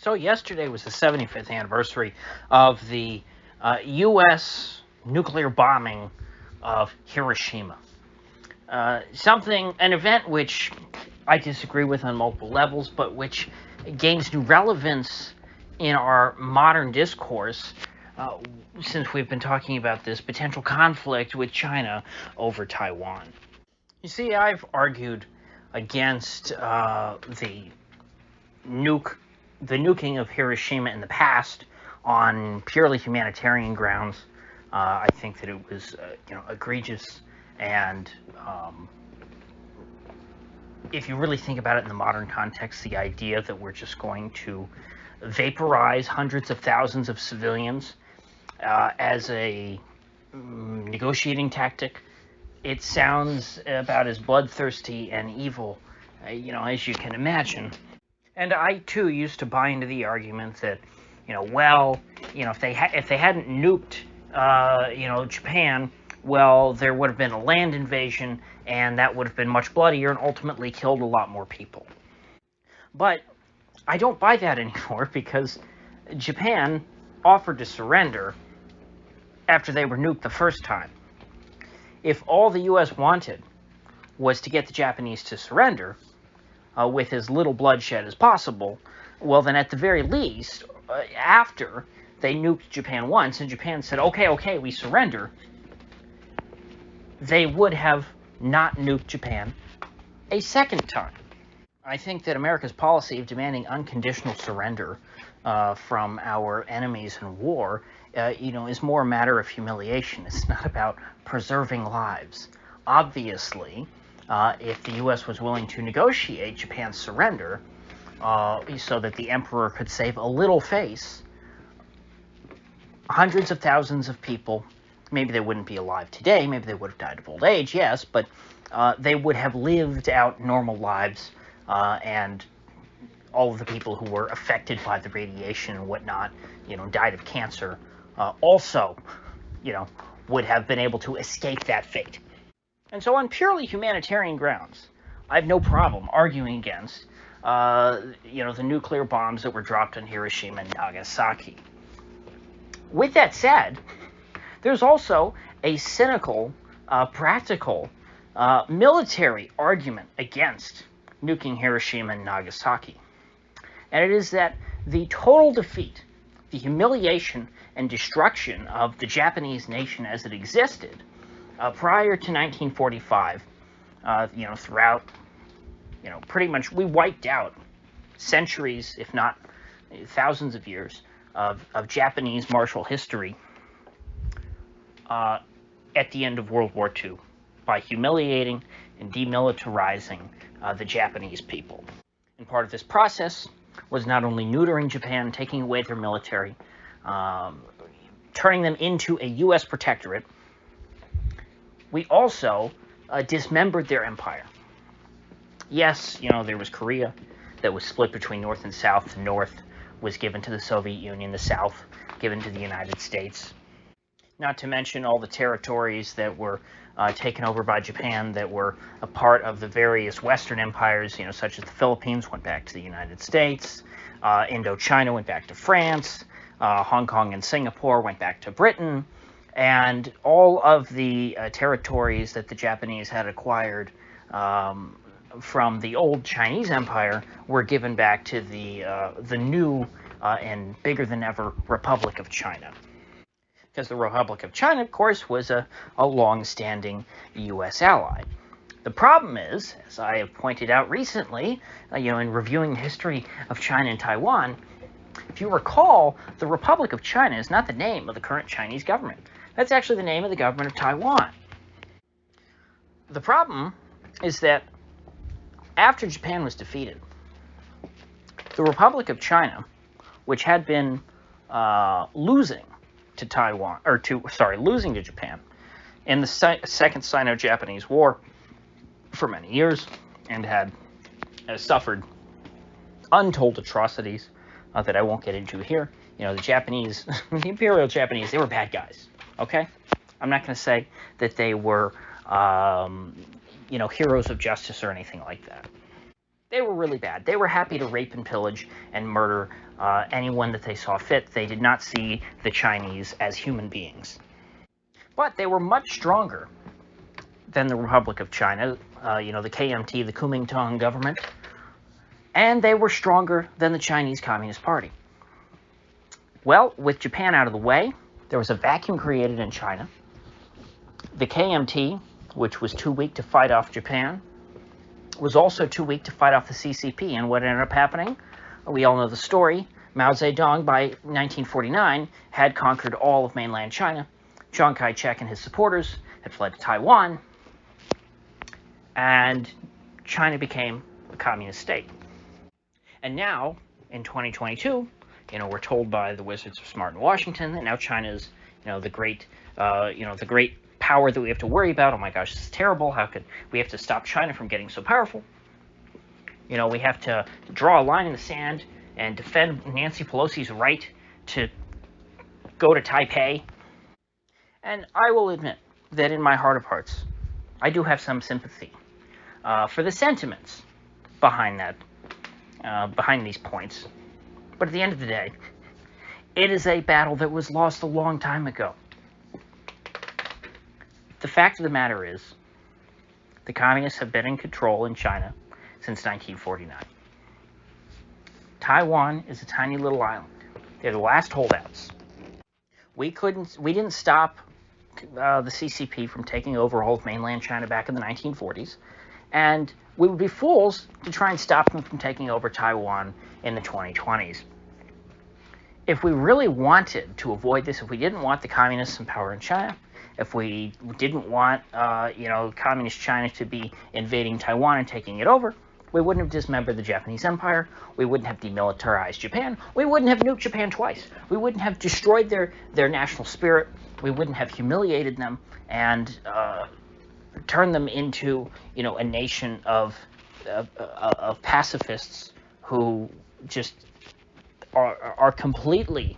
So yesterday was the 75th anniversary of the U.S. nuclear bombing of Hiroshima. An event which I disagree with on multiple levels, but which gains new relevance in our modern discourse since we've been talking about this potential conflict with China over Taiwan. You see, I've argued against the nuking of Hiroshima in the past on purely humanitarian grounds. I think that it was, egregious, and if you really think about it in the modern context, the idea that we're just going to vaporize hundreds of thousands of civilians as a negotiating tactic, it sounds about as bloodthirsty and evil, as you can imagine. And I too used to buy into the argument that, if they hadn't nuked, Japan, well, there would have been a land invasion, and that would have been much bloodier and ultimately killed a lot more people. But I don't buy that anymore, because Japan offered to surrender after they were nuked the first time. If all the U.S. wanted was to get the Japanese to surrender with as little bloodshed as possible, well, then at the very least, after they nuked Japan once and Japan said, okay, we surrender, they would have not nuked Japan a second time. I think that America's policy of demanding unconditional surrender from our enemies in war, is more a matter of humiliation. It's not about preserving lives. Obviously, if the U.S. was willing to negotiate Japan's surrender so that the emperor could save a little face, hundreds of thousands of people, maybe they wouldn't be alive today, maybe they would have died of old age, yes, but they would have lived out normal lives, and all of the people who were affected by the radiation and whatnot, died of cancer, also, would have been able to escape that fate. And so on purely humanitarian grounds, I have no problem arguing against, the nuclear bombs that were dropped on Hiroshima and Nagasaki. With that said, there's also a cynical, practical, military argument against nuking Hiroshima and Nagasaki. And it is that the total defeat, the humiliation and destruction of the Japanese nation as it existed prior to 1945, throughout, pretty much we wiped out centuries, if not thousands of years of Japanese martial history at the end of World War II by humiliating and demilitarizing the Japanese people. And part of this process was not only neutering Japan, taking away their military, turning them into a U.S. protectorate, we also dismembered their empire. Yes, there was Korea that was split between North and South. The North was given to the Soviet Union, the South given to the United States. Not to mention all the territories that were taken over by Japan that were a part of the various Western empires, such as the Philippines went back to the United States, Indochina went back to France, Hong Kong and Singapore went back to Britain, and all of the territories that the Japanese had acquired from the old Chinese Empire were given back to the new and bigger than ever Republic of China. Because the Republic of China, of course, was a long-standing U.S. ally. The problem is, as I have pointed out recently, in reviewing the history of China and Taiwan, if you recall, the Republic of China is not the name of the current Chinese government. That's actually the name of the government of Taiwan. The problem is that after Japan was defeated, the Republic of China, which had been losing to Japan in the Second Sino-Japanese War for many years, and had suffered untold atrocities that I won't get into here. The Japanese, the Imperial Japanese, they were bad guys, okay? I'm not going to say that they were, heroes of justice or anything like that. They were really bad. They were happy to rape and pillage and murder anyone that they saw fit. They did not see the Chinese as human beings. But they were much stronger than the Republic of China, the KMT, the Kuomintang government, and they were stronger than the Chinese Communist Party. Well, with Japan out of the way, there was a vacuum created in China. The KMT, which was too weak to fight off Japan, was also too weak to fight off the CCP, and what ended up happening? We all know the story. Mao Zedong, by 1949, had conquered all of mainland China. Chiang Kai-shek and his supporters had fled to Taiwan, and China became a communist state. And now, in 2022, we're told by the Wizards of Smart in Washington that now China is, the great power that we have to worry about. Oh my gosh, this is terrible. How could we have to stop China from getting so powerful? We have to draw a line in the sand and defend Nancy Pelosi's right to go to Taipei. And I will admit that in my heart of hearts, I do have some sympathy for the sentiments behind that, behind these points. But at the end of the day, it is a battle that was lost a long time ago. The fact of the matter is, the communists have been in control in China since 1949. Taiwan is a tiny little island. They're the last holdouts. We didn't stop the CCP from taking over all of mainland China back in the 1940s, and we would be fools to try and stop them from taking over Taiwan in the 2020s. If we really wanted to avoid this, if we didn't want the communists in power in China, if we didn't want, communist China to be invading Taiwan and taking it over, we wouldn't have dismembered the Japanese Empire. We wouldn't have demilitarized Japan. We wouldn't have nuked Japan twice. We wouldn't have destroyed their national spirit. We wouldn't have humiliated them and turned them into, a nation of pacifists who just are completely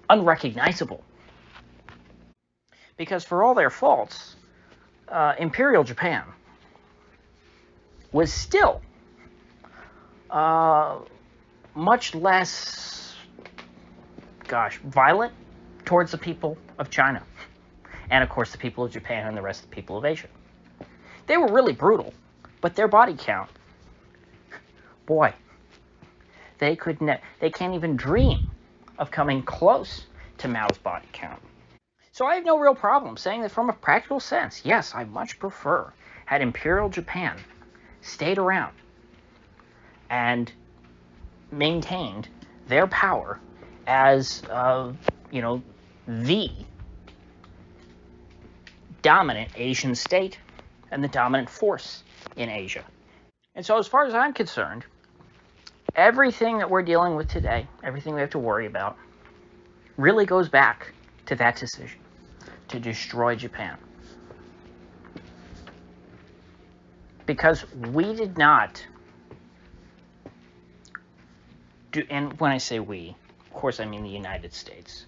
unrecognizable. Because for all their faults, Imperial Japan was still much less, violent towards the people of China. And, of course, the people of Japan and the rest of the people of Asia. They were really brutal, but their body count, boy, they can't even dream of coming close to Mao's body count. So I have no real problem saying that from a practical sense, yes, I much prefer had Imperial Japan stayed around and maintained their power as, the dominant Asian state and the dominant force in Asia. And so as far as I'm concerned, everything that we're dealing with today, everything we have to worry about, really goes back to that decision to destroy Japan. Because we did not do, and when I say we, of course I mean the United States,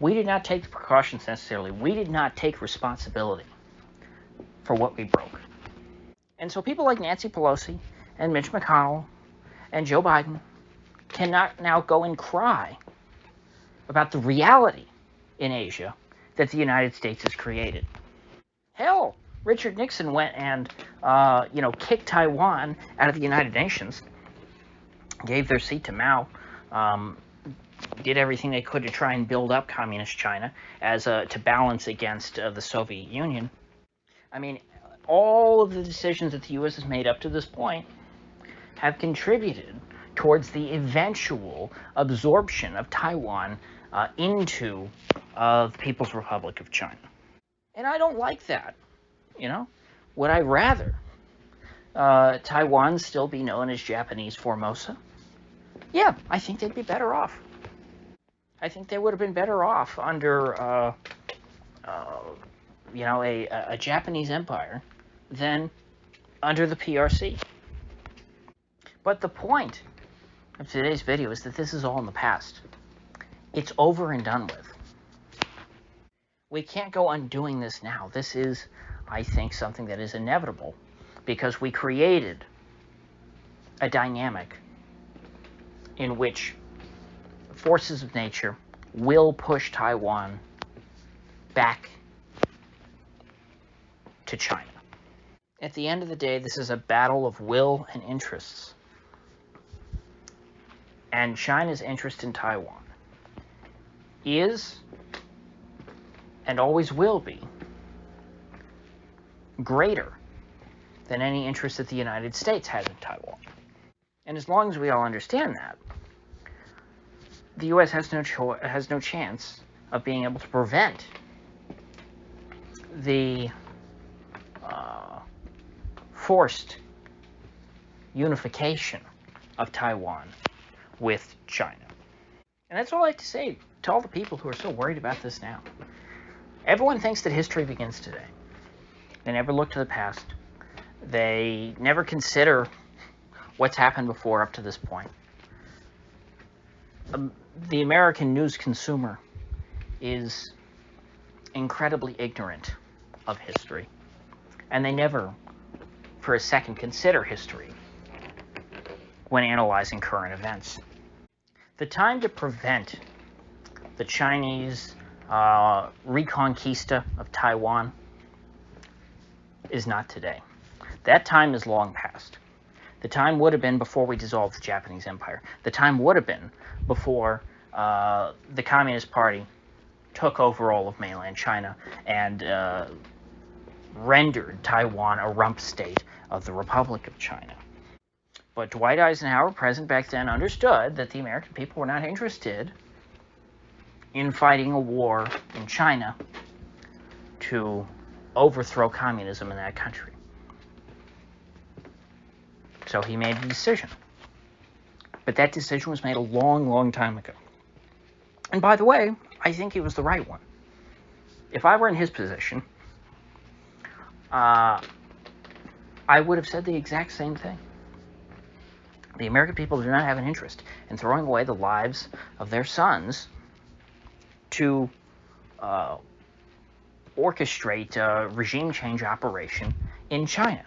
we did not take the precautions necessarily. We did not take responsibility for what we broke. And so people like Nancy Pelosi and Mitch McConnell and Joe Biden cannot now go and cry about the reality in Asia that the United States has created. Hell, Richard Nixon went and, kicked Taiwan out of the United Nations, gave their seat to Mao, did everything they could to try and build up communist China as to balance against the Soviet Union. I mean, all of the decisions that the U.S. has made up to this point have contributed towards the eventual absorption of Taiwan into the People's Republic of China. And I don't like that, Would I rather Taiwan still be known as Japanese Formosa? Yeah, I think they'd be better off. I think they would have been better off under, a Japanese empire than under the PRC. But the point of today's video is that this is all in the past. It's over and done with. We can't go undoing this now. This is I think, something that is inevitable, because we created a dynamic in which forces of nature will push Taiwan back to China. At the end of the day, this is a battle of will and interests. And China's interest in Taiwan is, and always will be, greater than any interest that the United States has in Taiwan. And as long as we all understand that, the U.S. has no chance of being able to prevent the forced unification of Taiwan with China. And that's all I have to say to all the people who are so worried about this now. Everyone thinks that history begins today. They never look to the past. They never consider what's happened before up to this point. The American news consumer is incredibly ignorant of history, and they never for a second consider history when analyzing current events. The time to prevent the Chinese reconquista of Taiwan is not today. That time is long past. The time would have been before we dissolved the Japanese Empire. The time would have been before the Communist Party took over all of mainland China and rendered Taiwan a rump state of the Republic of China. But Dwight Eisenhower, president back then, understood that the American people were not interested in fighting a war in China to overthrow communism in that country. So he made a decision. But that decision was made a long, long time ago. And by the way, I think it was the right one. If I were in his position, I would have said the exact same thing. The American people do not have an interest in throwing away the lives of their sons to orchestrate a regime change operation in China.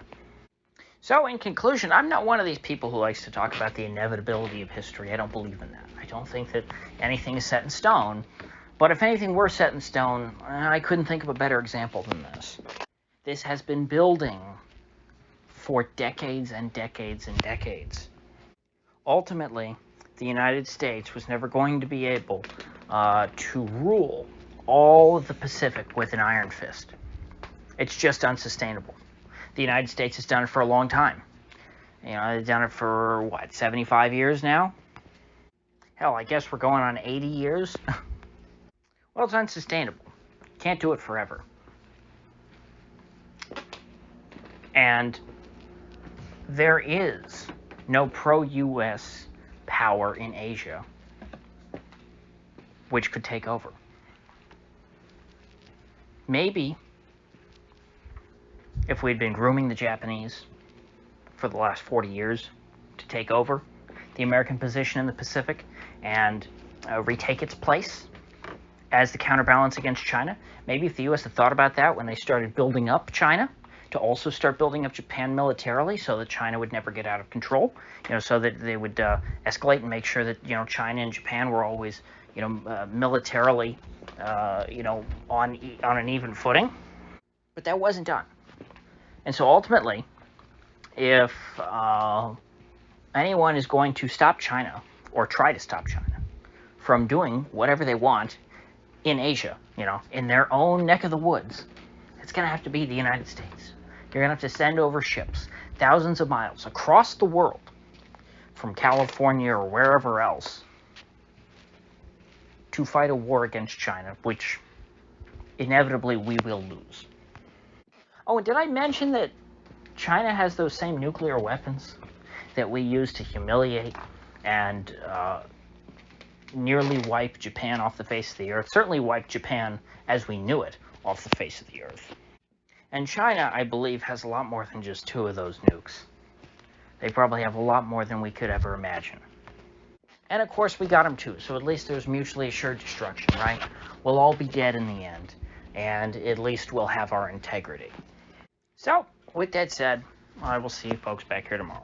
So, in conclusion, I'm not one of these people who likes to talk about the inevitability of history. I don't believe in that. I don't think that anything is set in stone. But if anything were set in stone, I couldn't think of a better example than this. This has been building for decades and decades and decades. Ultimately, the United States was never going to be able to rule all of the Pacific with an iron fist. It's just unsustainable. The United States has done it for a long time. You know, they've done it for, what, 75 years now? Hell, I guess we're going on 80 years. Well, it's unsustainable. Can't do it forever. And there is no pro-U.S. power in Asia which could take over. Maybe if we'd been grooming the Japanese for the last 40 years to take over the American position in the Pacific and retake its place as the counterbalance against China, maybe if the U.S. had thought about that when they started building up China, to also start building up Japan militarily so that China would never get out of control, so that they would escalate and make sure that, China and Japan were always, militarily, on an even footing. But that wasn't done. And so ultimately, if anyone is going to stop China, or try to stop China, from doing whatever they want in Asia, in their own neck of the woods, it's going to have to be the United States. You're going to have to send over ships thousands of miles across the world from California or wherever else to fight a war against China, which inevitably we will lose. Oh, and did I mention that China has those same nuclear weapons that we use to humiliate and nearly wipe Japan off the face of the earth? Certainly wipe Japan as we knew it off the face of the earth. And China, I believe, has a lot more than just 2 of those nukes. They probably have a lot more than we could ever imagine. And of course, we got them too, so at least there's mutually assured destruction, right? We'll all be dead in the end, and at least we'll have our integrity. So, with that said, I will see you folks back here tomorrow.